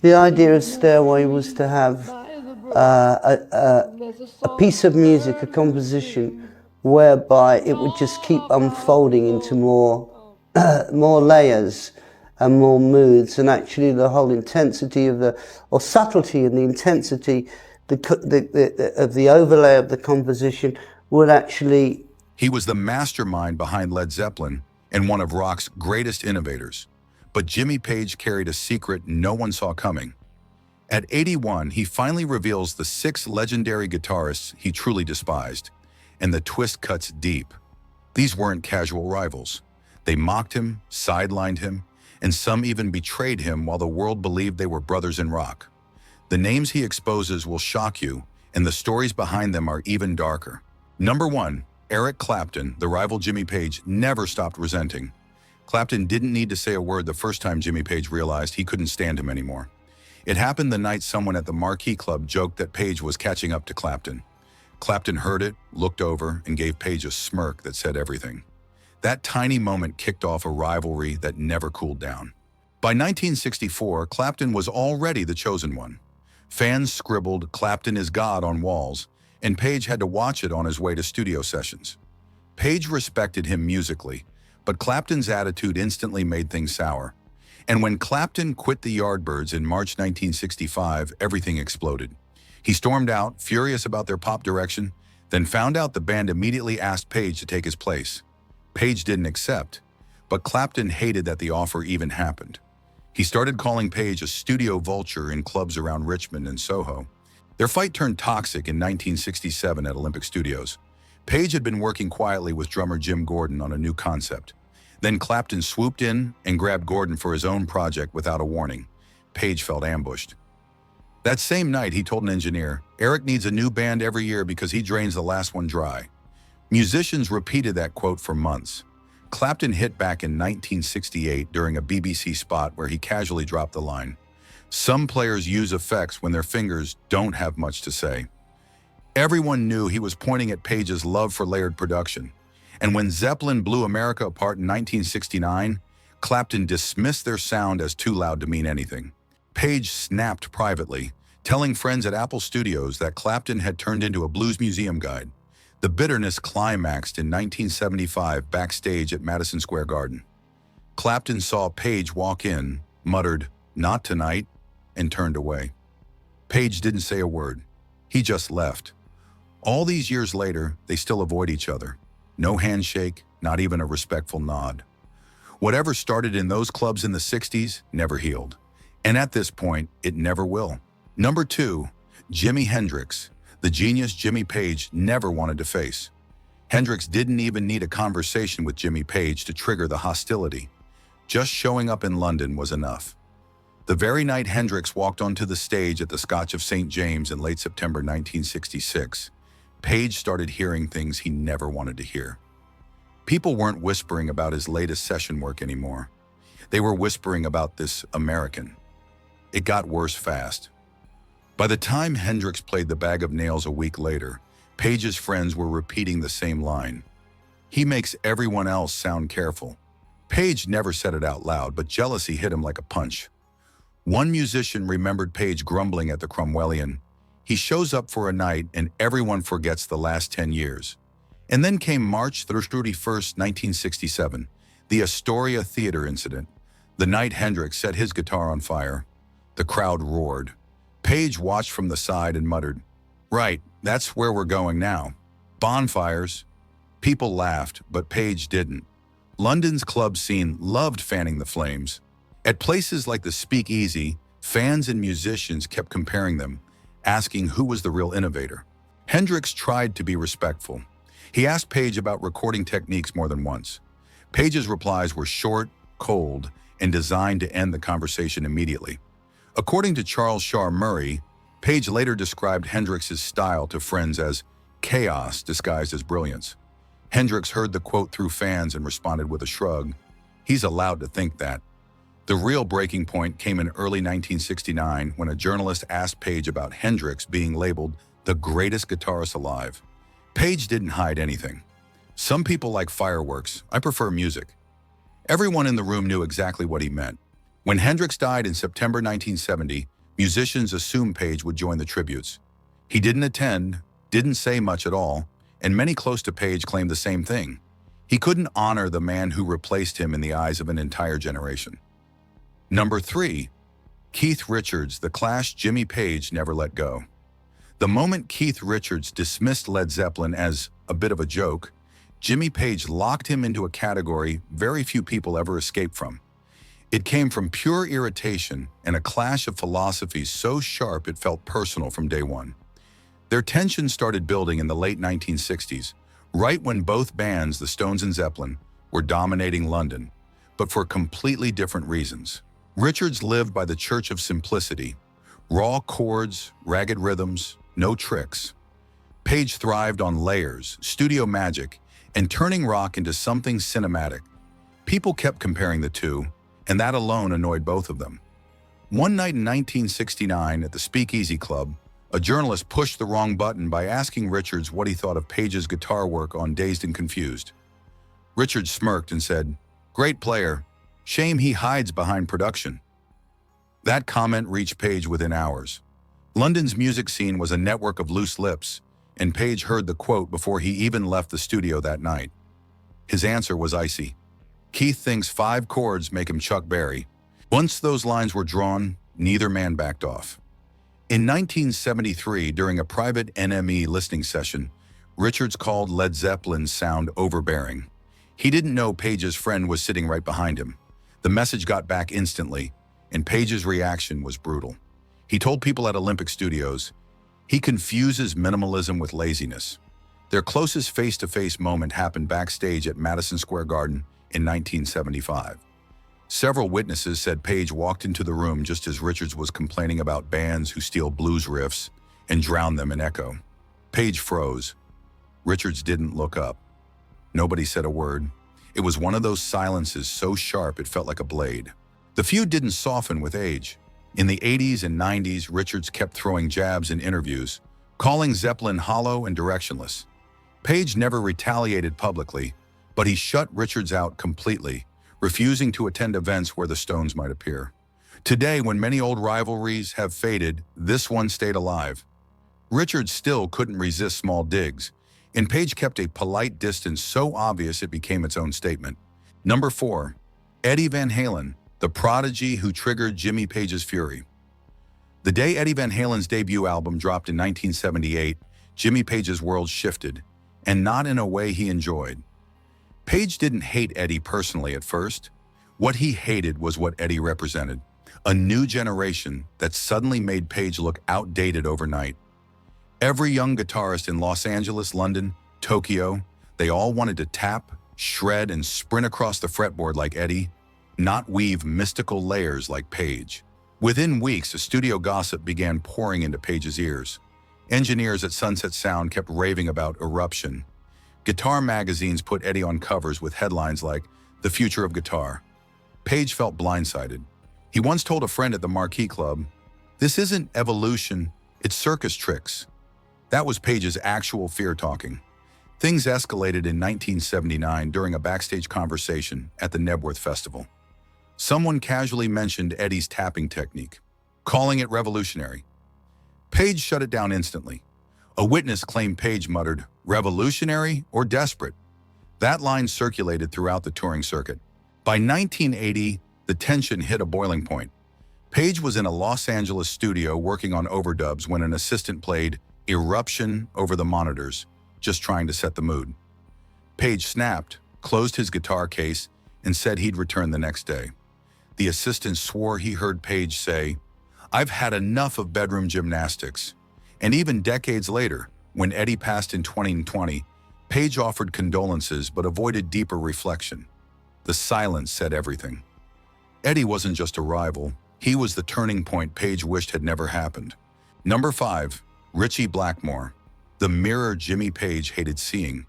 The idea of Stairway was to have a piece of music, a composition, whereby it would just keep unfolding into more layers and more moods, and actually the whole intensity of or subtlety and the intensity of the overlay of the composition would actually... He was the mastermind behind Led Zeppelin and one of rock's greatest innovators. But Jimmy Page carried a secret no one saw coming. At 81, he finally reveals the 6 legendary guitarists he truly despised, and the twist cuts deep. These weren't casual rivals. They mocked him, sidelined him, and some even betrayed him while the world believed they were brothers in rock. The names he exposes will shock you, and the stories behind them are even darker. Number 1, Eric Clapton, the rival Jimmy Page, never stopped resenting. Clapton didn't need to say a word the first time Jimmy Page realized he couldn't stand him anymore. It happened the night someone at the Marquee Club joked that Page was catching up to Clapton. Clapton heard it, looked over, and gave Page a smirk that said everything. That tiny moment kicked off a rivalry that never cooled down. By 1964, Clapton was already the chosen one. Fans scribbled "Clapton is God" on walls, and Page had to watch it on his way to studio sessions. Page respected him musically, but Clapton's attitude instantly made things sour. And when Clapton quit the Yardbirds in March 1965, everything exploded. He stormed out, furious about their pop direction, then found out the band immediately asked Page to take his place. Page didn't accept, but Clapton hated that the offer even happened. He started calling Page a studio vulture in clubs around Richmond and Soho. Their fight turned toxic in 1967 at Olympic Studios. Page had been working quietly with drummer Jim Gordon on a new concept. Then Clapton swooped in and grabbed Gordon for his own project without a warning. Page felt ambushed. That same night, he told an engineer, "Eric needs a new band every year because he drains the last one dry." Musicians repeated that quote for months. Clapton hit back in 1968 during a BBC spot where he casually dropped the line, "Some players use effects when their fingers don't have much to say." Everyone knew he was pointing at Page's love for layered production. And when Zeppelin blew America apart in 1969, Clapton dismissed their sound as too loud to mean anything. Page snapped privately, telling friends at Apple Studios that Clapton had turned into a blues museum guide. The bitterness climaxed in 1975 backstage at Madison Square Garden. Clapton saw Page walk in, muttered, "Not tonight," and turned away. Page didn't say a word. He just left. All these years later, they still avoid each other. No handshake, not even a respectful nod. Whatever started in those clubs in the 60s never healed. And at this point, it never will. Number 2, Jimi Hendrix, the genius Jimmy Page never wanted to face. Hendrix didn't even need a conversation with Jimmy Page to trigger the hostility. Just showing up in London was enough. The very night Hendrix walked onto the stage at the Scotch of St. James in late September 1966, Page started hearing things he never wanted to hear. People weren't whispering about his latest session work anymore. They were whispering about this American. It got worse fast. By the time Hendrix played the Bag of Nails a week later, Page's friends were repeating the same line. "He makes everyone else sound careful." Page never said it out loud, but jealousy hit him like a punch. One musician remembered Page grumbling at the Cromwellian, "He shows up for a night and everyone forgets the last 10 years. And then came March 31st, 1967, the Astoria Theater incident. The night Hendrix set his guitar on fire. The crowd roared. Page watched from the side and muttered, "Right, that's where we're going now. Bonfires." People laughed, but Page didn't. London's club scene loved fanning the flames. At places like the Speakeasy, fans and musicians kept comparing them, asking who was the real innovator. Hendrix tried to be respectful. He asked Page about recording techniques more than once. Page's replies were short, cold, and designed to end the conversation immediately. According to Charles Shaar Murray, Page later described Hendrix's style to friends as chaos disguised as brilliance. Hendrix heard the quote through fans and responded with a shrug. He's allowed to think that. The real breaking point came in early 1969 when a journalist asked Page about Hendrix being labeled the greatest guitarist alive. Page didn't hide anything. "Some people like fireworks. I prefer music." Everyone in the room knew exactly what he meant. When Hendrix died in September 1970, musicians assumed Page would join the tributes. He didn't attend, didn't say much at all, and many close to Page claimed the same thing. He couldn't honor the man who replaced him in the eyes of an entire generation. Number 3. Keith Richards, The Clash. Jimmy Page never let go. The moment Keith Richards dismissed Led Zeppelin as a bit of a joke, Jimmy Page locked him into a category very few people ever escape from. It came from pure irritation and a clash of philosophies so sharp it felt personal from day one. Their tension started building in the late 1960s, right when both bands, the Stones and Zeppelin, were dominating London, but for completely different reasons. Richards lived by the Church of Simplicity, raw chords, ragged rhythms, no tricks. Page thrived on layers, studio magic, and turning rock into something cinematic. People kept comparing the two, and that alone annoyed both of them. One night in 1969 at the Speakeasy Club, a journalist pushed the wrong button by asking Richards what he thought of Page's guitar work on Dazed and Confused. Richards smirked and said, "Great player. Shame he hides behind production." That comment reached Page within hours. London's music scene was a network of loose lips, and Page heard the quote before he even left the studio that night. His answer was icy. "Keith thinks 5 chords make him Chuck Berry." Once those lines were drawn, neither man backed off. In 1973, during a private NME listening session, Richards called Led Zeppelin's sound overbearing. He didn't know Page's friend was sitting right behind him. The message got back instantly, and Page's reaction was brutal. He told people at Olympic Studios, "He confuses minimalism with laziness." Their closest face-to-face moment happened backstage at Madison Square Garden in 1975. Several witnesses said Page walked into the room just as Richards was complaining about bands who steal blues riffs and drown them in echo. Page froze. Richards didn't look up. Nobody said a word. It was one of those silences so sharp it felt like a blade. The feud didn't soften with age. In the 80s and 90s, Richards kept throwing jabs in interviews, calling Zeppelin hollow and directionless. Page never retaliated publicly, but he shut Richards out completely, refusing to attend events where the Stones might appear. Today, when many old rivalries have faded, this one stayed alive. Richards still couldn't resist small digs, and Page kept a polite distance so obvious it became its own statement. Number 4. Eddie Van Halen, the prodigy who triggered Jimmy Page's fury. The day Eddie Van Halen's debut album dropped in 1978, Jimmy Page's world shifted, and not in a way he enjoyed. Page didn't hate Eddie personally at first. What he hated was what Eddie represented, a new generation that suddenly made Page look outdated overnight. Every young guitarist in Los Angeles, London, Tokyo, they all wanted to tap, shred, and sprint across the fretboard like Eddie, not weave mystical layers like Page. Within weeks, a studio gossip began pouring into Page's ears. Engineers at Sunset Sound kept raving about Eruption. Guitar magazines put Eddie on covers with headlines like "The Future of Guitar." Page felt blindsided. He once told a friend at the Marquee Club, "This isn't evolution, it's circus tricks." That was Page's actual fear talking. Things escalated in 1979 during a backstage conversation at the Nebworth Festival. Someone casually mentioned Eddie's tapping technique, calling it revolutionary. Page shut it down instantly. A witness claimed Page muttered, "Revolutionary or desperate?" That line circulated throughout the touring circuit. By 1980, the tension hit a boiling point. Page was in a Los Angeles studio working on overdubs when an assistant played Eruption over the monitors, just trying to set the mood. Page snapped, closed his guitar case, and said he'd return the next day. The assistant swore he heard Page say, "I've had enough of bedroom gymnastics." And even decades later, when Eddie passed in 2020, Page offered condolences but avoided deeper reflection. The silence said everything. Eddie wasn't just a rival, he was the turning point Page wished had never happened. Number 5. Richie Blackmore, the mirror Jimmy Page hated seeing.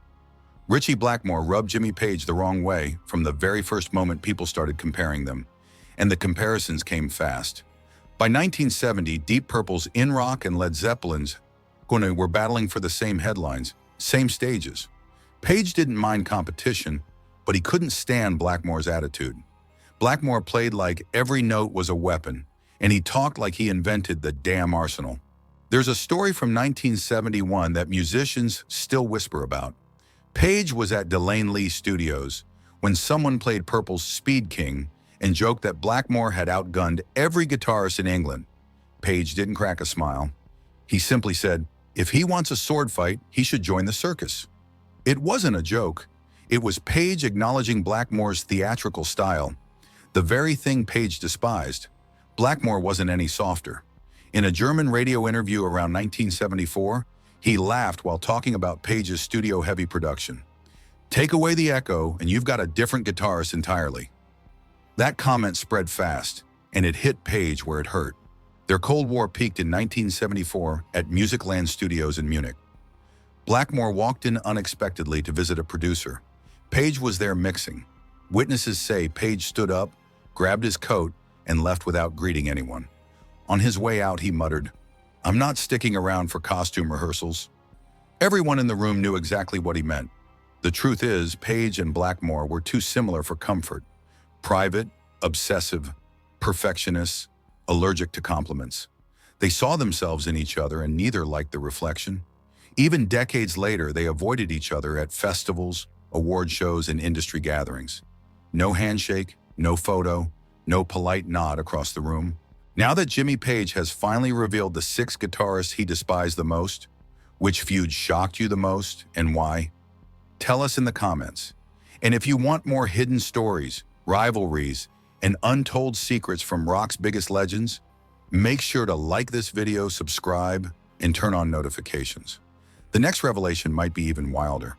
Richie Blackmore rubbed Jimmy Page the wrong way from the very first moment people started comparing them, and the comparisons came fast. By 1970, Deep Purple's In Rock and Led Zeppelin's were battling for the same headlines, same stages. Page didn't mind competition, but he couldn't stand Blackmore's attitude. Blackmore played like every note was a weapon, and he talked like he invented the damn arsenal. There's a story from 1971 that musicians still whisper about. Page was at Delane Lee Studios when someone played Purple's Speed King and joked that Blackmore had outgunned every guitarist in England. Page didn't crack a smile. He simply said, if he wants a sword fight, he should join the circus. It wasn't a joke. It was Page acknowledging Blackmore's theatrical style, the very thing Page despised. Blackmore wasn't any softer. In a German radio interview around 1974, he laughed while talking about Page's studio-heavy production. Take away the echo, and you've got a different guitarist entirely. That comment spread fast, and it hit Page where it hurt. Their Cold War peaked in 1974 at Musicland Studios in Munich. Blackmore walked in unexpectedly to visit a producer. Page was there mixing. Witnesses say Page stood up, grabbed his coat, and left without greeting anyone. On his way out, he muttered, "I'm not sticking around for costume rehearsals." Everyone in the room knew exactly what he meant. The truth is, Page and Blackmore were too similar for comfort. Private, obsessive, perfectionists, allergic to compliments. They saw themselves in each other and neither liked the reflection. Even decades later, they avoided each other at festivals, award shows, and industry gatherings. No handshake, no photo, no polite nod across the room. Now that Jimmy Page has finally revealed the 6 guitarists he despised the most, which feud shocked you the most and why? Tell us in the comments. And if you want more hidden stories, rivalries, and untold secrets from rock's biggest legends, make sure to like this video, subscribe, and turn on notifications. The next revelation might be even wilder.